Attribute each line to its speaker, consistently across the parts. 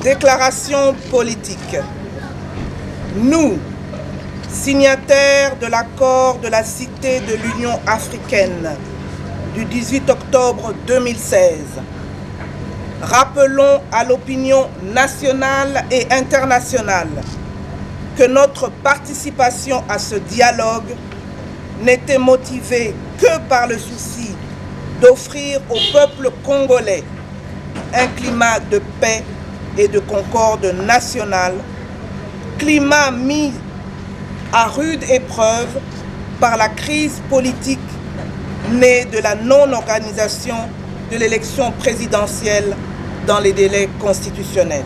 Speaker 1: Déclaration politique. Nous, signataires de l'accord de la Cité de l'Union africaine du 18 octobre 2016, rappelons à l'opinion nationale et internationale que notre participation à ce dialogue n'était motivée que par le souci d'offrir au peuple congolais un climat de paix et de concorde nationale, climat mis à rude épreuve par la crise politique née de la non-organisation de l'élection présidentielle dans les délais constitutionnels.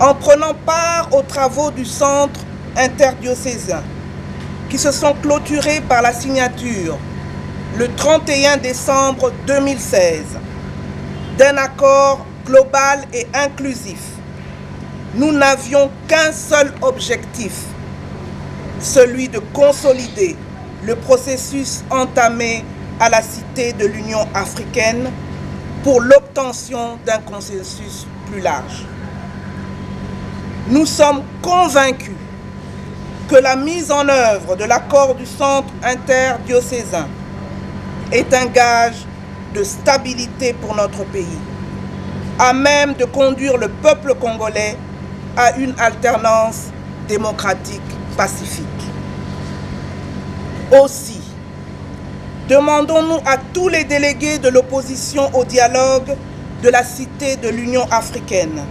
Speaker 1: En prenant part aux travaux du Centre interdiocésain, qui se sont clôturés par la signature le 31 décembre 2016 d'un accord global et inclusif, nous n'avions qu'un seul objectif, celui de consolider le processus entamé à la Cité de l'Union africaine pour l'obtention d'un consensus plus large. Nous sommes convaincus que la mise en œuvre de l'accord du Centre interdiocésain est un gage de stabilité pour notre pays, à même de conduire le peuple congolais à une alternance démocratique pacifique. Aussi, demandons-nous à tous les délégués de l'opposition au dialogue de la Cité de l'Union africaine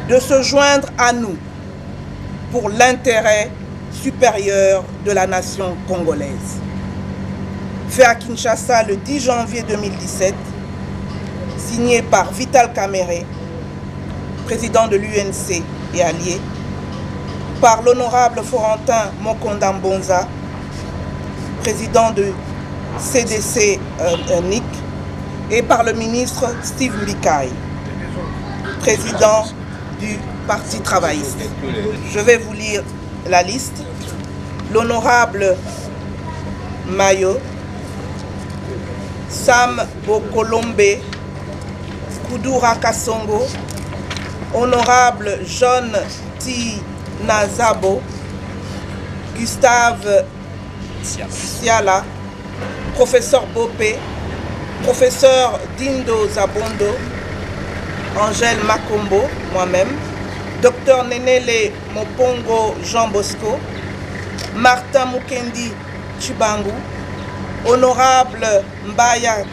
Speaker 1: de se joindre à nous pour l'intérêt supérieur de la nation congolaise. Fait à Kinshasa le 10 janvier 2017, signé par Vital Kamerhe, président de l'UNC et allié, par l'honorable Florentin Mokondambonza, président de CDC NIC, et par le ministre Steve Mbikai, président du Parti travailliste. Je vais vous lire la liste. L'honorable Mayo, Sam Bokolombe, Kudura Kasongo, honorable John T. Nazabo, Gustave Siala, professeur Bopé, professeur Dindo Zabondo, Angèle Makombo, moi-même, docteur Nenele Mopongo Jean Bosco, Martin Mukendi Chibangu, honorable Mbaya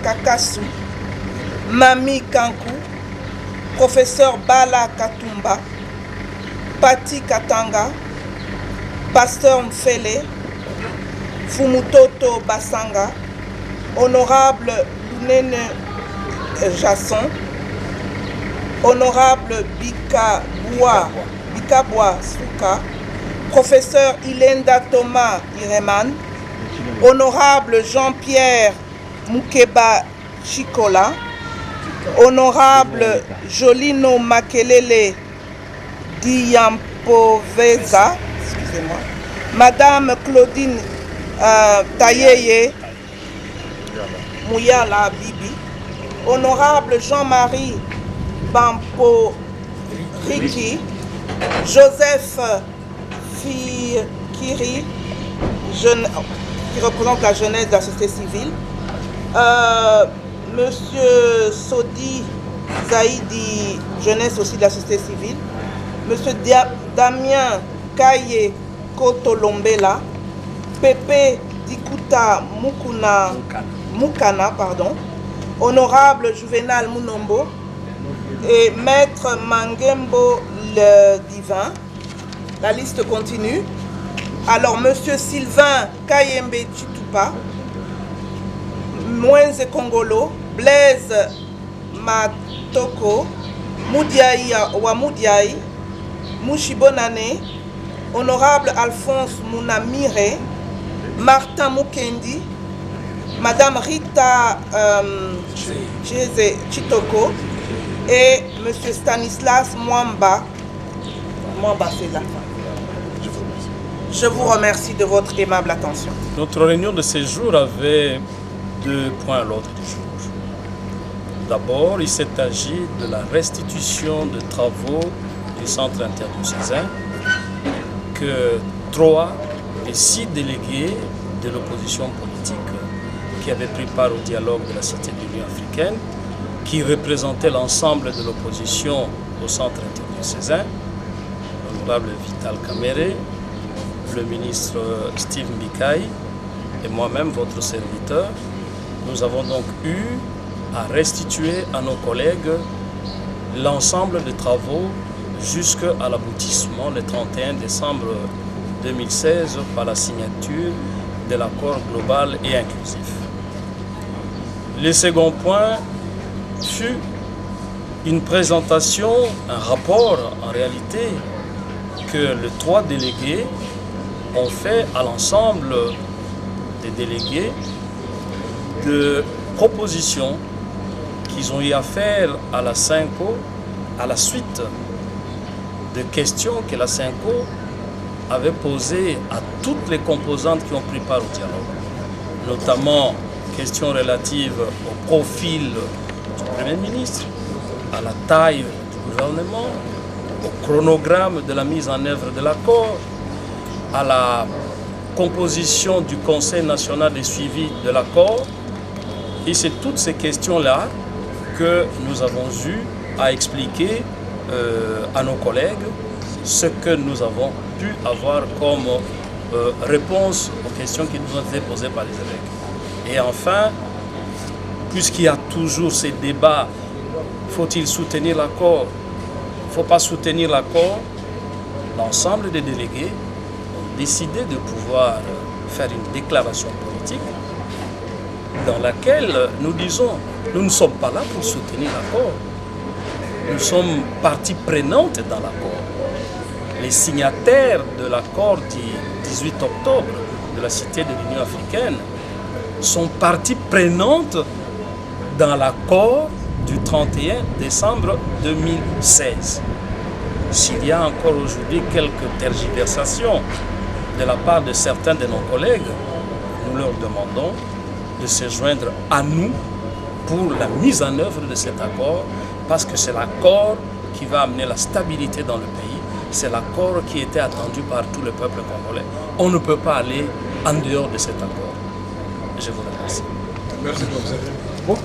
Speaker 1: Kakasu, Mami Kankou, professeur Bala Katumba, Pati Katanga, pasteur Mfele, Fumutoto Basanga, honorable Lunene Jasson, honorable Bikabois Souka, professeur Ilenda Thomas Ireman, honorable Jean-Pierre Moukeba Chikola, honorable Jolino Makelele Diampoveza, excusez-moi, madame Claudine Tayeye Mouyala Bibi, honorable Jean-Marie Bampo Riki, Joseph Kiri, qui représente la jeunesse de la société civile, Monsieur Sodi Zaidi, jeunesse aussi de la société civile, Monsieur Damien Kaye Kotolombela, Pepe Dikuta Mukana, honorable Juvenal Munombo et maître Mangembo le Divin. La liste continue. Alors, Monsieur Sylvain Kayembe Chitupa, Mwenze Kongolo, Blaise Matoko, Moudiaï Wamudiaï, Mouchibonane, honorable Alphonse Mounamire, Martin Mukendi, Madame Rita Chitoko et Monsieur Stanislas Mwamba. Mwamba, c'est la fin. Je vous remercie de votre aimable attention.
Speaker 2: Notre réunion de ce jour avait deux points à l'ordre du jour. D'abord, il s'est agi de la restitution de travaux du centre interdiocésain que 3 des 6 délégués de l'opposition politique qui avaient pris part au dialogue de la Cité de l'Union africaine, qui représentaient l'ensemble de l'opposition au centre interdiocésain, l'honorable Vital Kamerhe, le ministre Steve Mbikai et moi-même, votre serviteur, nous avons donc eu à restituer à nos collègues l'ensemble des travaux jusqu'à l'aboutissement le 31 décembre 2016 par la signature de l'accord global et inclusif. Le second point fut une présentation, un rapport en réalité que les 3 délégués ont fait à l'ensemble des délégués de propositions qu'ils ont eu à faire à la CINCO à la suite de questions que la CINCO avait posées à toutes les composantes qui ont pris part au dialogue, notamment questions relatives au profil du Premier ministre, à la taille du gouvernement, au chronogramme de la mise en œuvre de l'accord, à la composition du Conseil national de suivi de l'accord. Et c'est toutes ces questions-là que nous avons eu à expliquer à nos collègues ce que nous avons pu avoir comme réponse aux questions qui nous ont été posées par les évêques. Et enfin, puisqu'il y a toujours ces débats, faut-il soutenir l'accord? Il ne faut pas soutenir l'accord. L'ensemble des délégués ont décidé de pouvoir faire une déclaration politique dans laquelle nous disons, nous ne sommes pas là pour soutenir l'accord. Nous sommes partie prenante dans l'accord. Les signataires de l'accord du 18 octobre de la Cité de l'Union africaine sont partie prenante dans l'accord du 31 décembre 2016. S'il y a encore aujourd'hui quelques tergiversations de la part de certains de nos collègues, nous leur demandons de se joindre à nous pour la mise en œuvre de cet accord, parce que c'est l'accord qui va amener la stabilité dans le pays, c'est l'accord qui était attendu par tout le peuple congolais. On ne peut pas aller en dehors de cet accord. Je vous remercie.
Speaker 3: Merci, professeur. Bon.